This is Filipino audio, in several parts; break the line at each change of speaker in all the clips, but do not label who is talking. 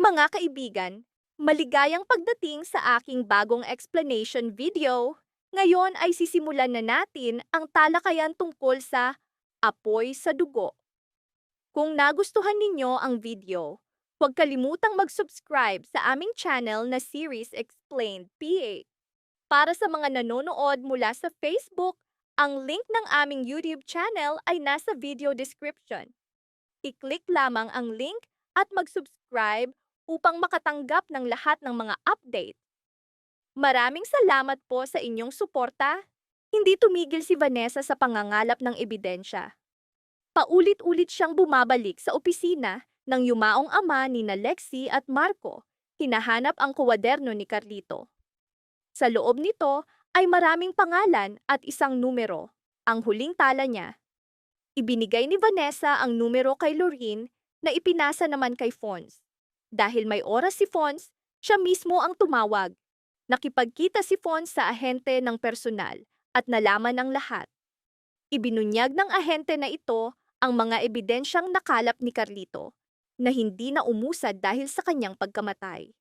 Mga kaibigan, maligayang pagdating sa aking bagong explanation video. Ngayon ay sisimulan na natin ang talakayan tungkol sa apoy sa dugo. Kung nagustuhan ninyo ang video, huwag kalimutang mag-subscribe sa aming channel na Series Explained PH. Para sa mga nanonood mula sa Facebook, ang link ng aming YouTube channel ay nasa video description. I-click lamang ang link at mag-subscribe upang makatanggap ng lahat ng mga update. Maraming salamat po sa inyong suporta. Hindi tumigil si Vanessa sa pangangalap ng ebidensya. Paulit-ulit siyang bumabalik sa opisina ng yumaong ama ni Lexi at Marco. Hinahanap ang kwaderno ni Carlito. Sa loob nito ay maraming pangalan at isang numero. Ang huling tala niya. Ibinigay ni Vanessa ang numero kay Lorraine na ipinasa naman kay Fons. Dahil may oras si Fons, siya mismo ang tumawag. Nakipagkita si Fons sa ahente ng personal at nalaman ang lahat. Ibinunyag ng ahente na ito ang mga ebidensyang nakalap ni Carlito na hindi na umusad dahil sa kanyang pagkamatay.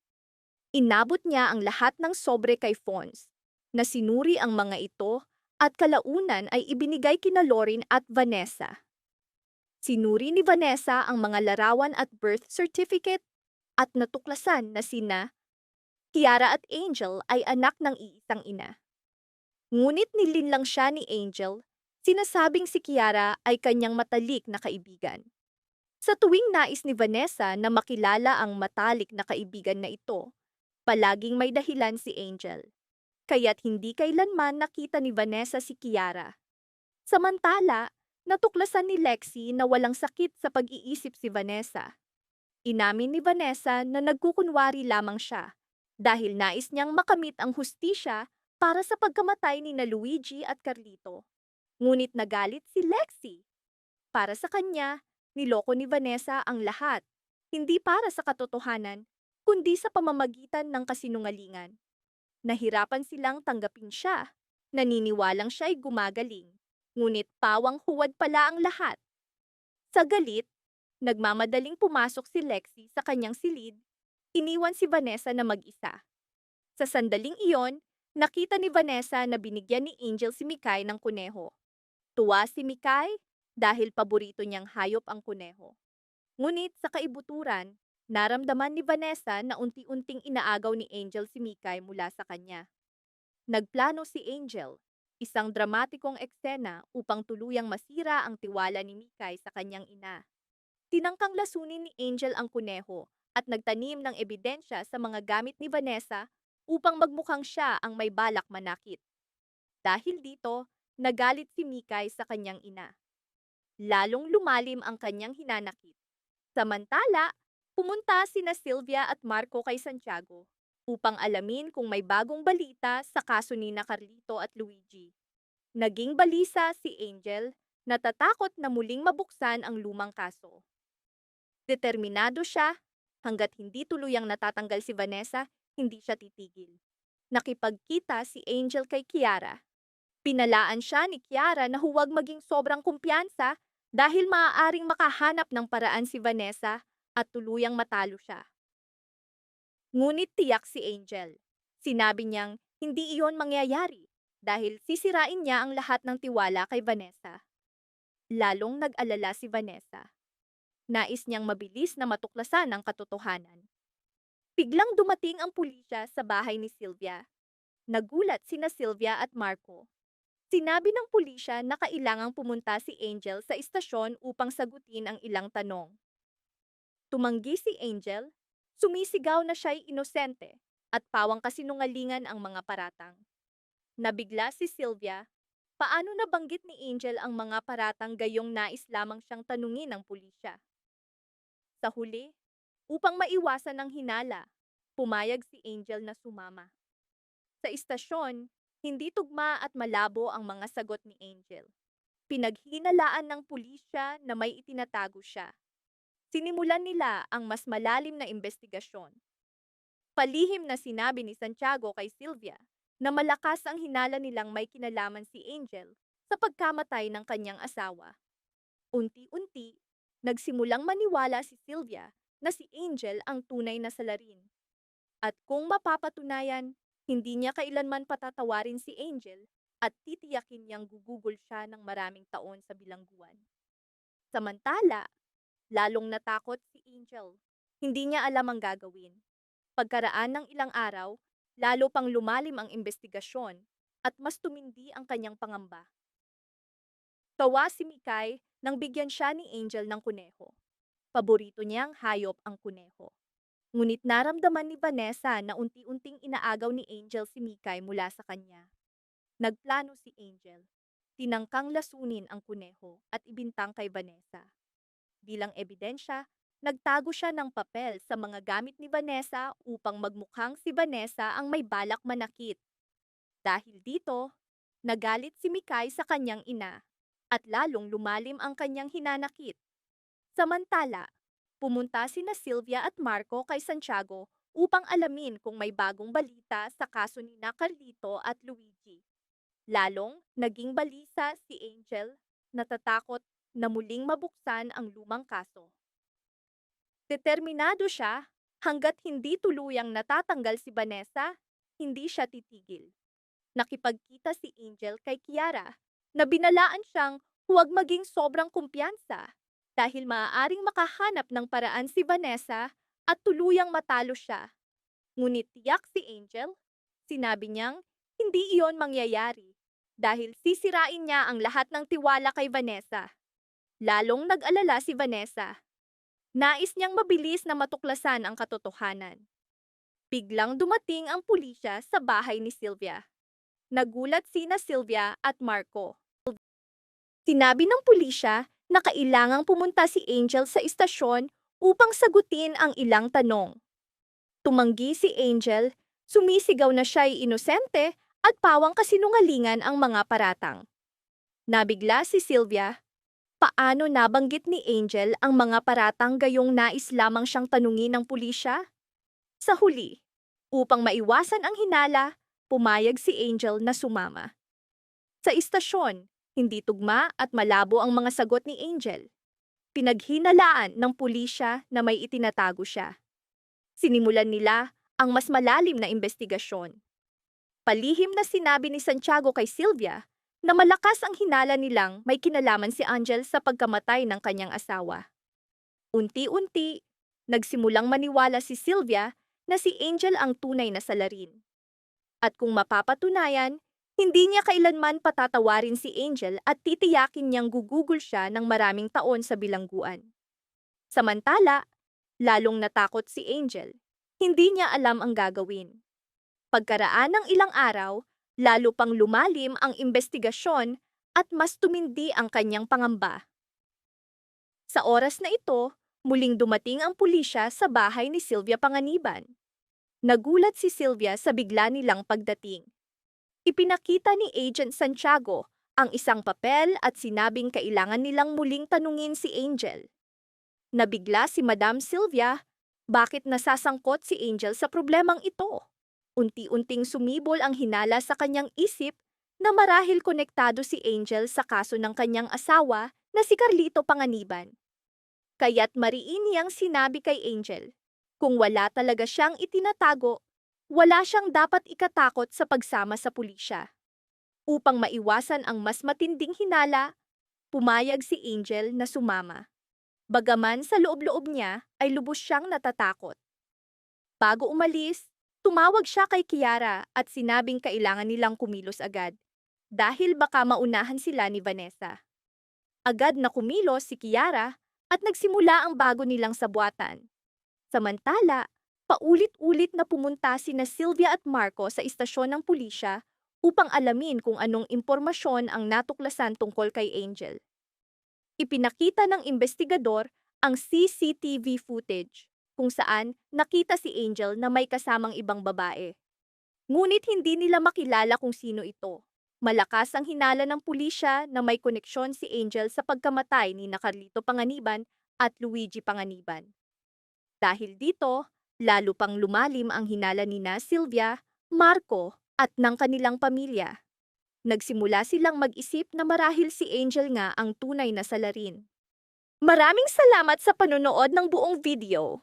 Inabot niya ang lahat ng sobre kay Fons na sinuri ang mga ito at kalaunan ay ibinigay kina Lorraine at Vanessa. Sinuri ni Vanessa ang mga larawan at birth certificate at natuklasan na sina Kiara at Angel ay anak ng iisang ina. Ngunit nilinlang siya ni Angel, sinasabing si Kiara ay kanyang matalik na kaibigan. Sa tuwing nais ni Vanessa na makilala ang matalik na kaibigan na ito, palaging may dahilan si Angel. Kaya't hindi kailanman nakita ni Vanessa si Kiara. Samantala, natuklasan ni Lexi na walang sakit sa pag-iisip si Vanessa. Inamin ni Vanessa na nagkukunwari lamang siya dahil nais niyang makamit ang hustisya para sa pagkamatay ni Luigi at Carlito. Ngunit nagalit si Lexi. Para sa kanya, niloko ni Vanessa ang lahat, hindi para sa katotohanan, kundi sa pamamagitan ng kasinungalingan. Nahirapan silang tanggapin siya. Naniniwalang siya ay gumagaling. Ngunit pawang huwad pala ang lahat. Sa galit, nagmamadaling pumasok si Lexi sa kanyang silid. Iniwan si Vanessa na mag-isa. Sa sandaling iyon, nakita ni Vanessa na binigyan ni Angel si Mikay ng kuneho. Tuwa si Mikay dahil paborito niyang hayop ang kuneho. Ngunit sa kaibuturan, naramdaman ni Vanessa na unti-unting inaagaw ni Angel si Mikay mula sa kanya. Nagplano si Angel, isang dramatikong eksena upang tuluyang masira ang tiwala ni Mikay sa kanyang ina. Tinangkang lasunin ni Angel ang kuneho at nagtanim ng ebidensya sa mga gamit ni Vanessa upang magmukhang siya ang may balak manakit. Dahil dito, nagalit si Mikay sa kanyang ina. Lalong lumalim ang kanyang hinanakit. Samantala, pumunta sina Sylvia at Marco kay Santiago upang alamin kung may bagong balita sa kaso ni Carlito at Luigi. Naging balisa si Angel, natatakot na muling mabuksan ang lumang kaso. Determinado siya, hanggat hindi tuluyang natatanggal si Vanessa, hindi siya titigil. Nakipagkita si Angel kay Kiara. Pinalaan siya ni Kiara na huwag maging sobrang kumpiyansa dahil maaaring makahanap ng paraan si Vanessa at tuluyang matalo siya. Ngunit tiyak si Angel. Sinabi niyang hindi iyon mangyayari dahil sisirain niya ang lahat ng tiwala kay Vanessa. Lalong nag-alala si Vanessa. Nais niyang mabilis na matuklasan ang katotohanan. Biglang dumating ang pulisya sa bahay ni Sylvia. Nagulat sina Sylvia at Marco. Sinabi ng pulisya na kailangang pumunta si Angel sa istasyon upang sagutin ang ilang tanong. Tumanggi si Angel, sumisigaw na siya'y inosente at pawang kasinungalingan ang mga paratang. Nabigla si Sylvia, paano nabanggit ni Angel ang mga paratang gayong nais lamang siyang tanungin ng pulisya. Sa huli, upang maiwasan ng hinala, pumayag si Angel na sumama. Sa istasyon, hindi tugma at malabo ang mga sagot ni Angel. Pinaghinalaan ng pulisya na may itinatago siya. Sinimulan nila ang mas malalim na investigasyon. Palihim na sinabi ni Santiago kay Sylvia na malakas ang hinala nilang may kinalaman si Angel sa pagkamatay ng kanyang asawa. Unti-unti, nagsimulang maniwala si Sylvia na si Angel ang tunay na salarin. At kung mapapatunayan, hindi niya kailanman patatawarin si Angel at titiyakin niyang gugugol siya ng maraming taon sa bilangguan. Samantala, lalong natakot si Angel. Hindi niya alam ang gagawin. Pagkaraan ng ilang araw, lalo pang lumalim ang investigasyon at mas tumindi ang kanyang pangamba. Tawa si Mikay nang bigyan siya ni Angel ng kuneho. Paborito niyang hayop ang kuneho. Ngunit naramdaman ni Vanessa na unti-unting inaagaw ni Angel si Mikay mula sa kanya. Nagplano si Angel. Tinangkang lasunin ang kuneho at ibintang kay Vanessa. Bilang ebidensya, nagtago siya ng papel sa mga gamit ni Vanessa upang magmukhang si Vanessa ang may balak manakit. Dahil dito, nagalit si Mikay sa kanyang ina at lalong lumalim ang kanyang hinanakit. Samantala, pumunta sina Sylvia at Marco kay Santiago upang alamin kung may bagong balita sa kaso ni Carlito at Luigi. Lalong naging balisa si Angel, natatakot na muling mabuksan ang lumang kaso. Determinado siya, hanggat hindi tuluyang natatanggal si Vanessa, hindi siya titigil. Nakipagkita si Angel kay Kiara na binalaan siyang huwag maging sobrang kumpiyansa dahil maaaring makahanap ng paraan si Vanessa at tuluyang matalo siya. Ngunit tiyak si Angel, sinabi niyang hindi iyon mangyayari dahil sisirain niya ang lahat ng tiwala kay Vanessa. Lalong nag-alala si Vanessa. Nais niyang mabilis na matuklasan ang katotohanan. Biglang dumating ang pulisya sa bahay ni Sylvia. Nagulat sina Sylvia at Marco. Sinabi ng pulisya na kailangang pumunta si Angel sa istasyon upang sagutin ang ilang tanong. Tumanggi si Angel, sumisigaw na siya ay inosente at pawang kasinungalingan ang mga paratang. Nabigla si Sylvia. Paano nabanggit ni Angel ang mga paratang gayong nais lamang siyang tanungin ng pulisya? Sa huli, upang maiwasan ang hinala, pumayag si Angel na sumama. Sa istasyon, hindi tugma at malabo ang mga sagot ni Angel. Pinaghinalaan ng pulisya na may itinatago siya. Sinimulan nila ang mas malalim na investigasyon. Palihim na sinabi ni Santiago kay Sylvia na malakas ang hinala nilang may kinalaman si Angel sa pagkamatay ng kanyang asawa. Unti-unti, nagsimulang maniwala si Sylvia na si Angel ang tunay na salarin. At kung mapapatunayan, hindi niya kailanman patatawarin si Angel at titiyakin niyang gugugol siya ng maraming taon sa bilangguan. Samantala, lalong natakot si Angel. Hindi niya alam ang gagawin. Pagkaraan ng ilang araw, lalo pang lumalim ang investigasyon at mas tumindi ang kanyang pangamba. Sa oras na ito, muling dumating ang pulisya sa bahay ni Sylvia Panganiban. Nagulat si Sylvia sa bigla nilang pagdating. Ipinakita ni Agent Santiago ang isang papel at sinabing kailangan nilang muling tanungin si Angel. Nabigla si Madam Sylvia, bakit nasasangkot si Angel sa problemang ito? Unti-unting sumibol ang hinala sa kanyang isip na marahil konektado si Angel sa kaso ng kanyang asawa na si Carlito Panganiban. Kaya't mariin niyang sinabi kay Angel, kung wala talaga siyang itinatago, wala siyang dapat ikatakot sa pagsama sa pulisya. Upang maiwasan ang mas matinding hinala, pumayag si Angel na sumama. Bagaman sa loob-loob niya ay lubos siyang natatakot. Bago umalis, tumawag siya kay Kiara at sinabing kailangan nilang kumilos agad dahil baka maunahan sila ni Vanessa. Agad na kumilos si Kiara at nagsimula ang bago nilang sabuatan. Samantala, paulit-ulit na pumunta sina Sylvia at Marco sa istasyon ng pulisya upang alamin kung anong impormasyon ang natuklasan tungkol kay Angel. Ipinakita ng investigador ang CCTV footage kung saan nakita si Angel na may kasamang ibang babae. Ngunit hindi nila makilala kung sino ito. Malakas ang hinala ng pulisya na may koneksyon si Angel sa pagkamatay ni Carlito Panganiban at Luigi Panganiban. Dahil dito, lalo pang lumalim ang hinala ni Sylvia, Marco at ng kanilang pamilya. Nagsimula silang mag-isip na marahil si Angel nga ang tunay na salarin. Maraming salamat sa panonood ng buong video.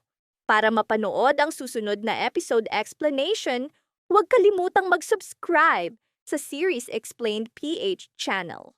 Para mapanood ang susunod na episode explanation, huwag kalimutang mag-subscribe sa Series Explained PH channel.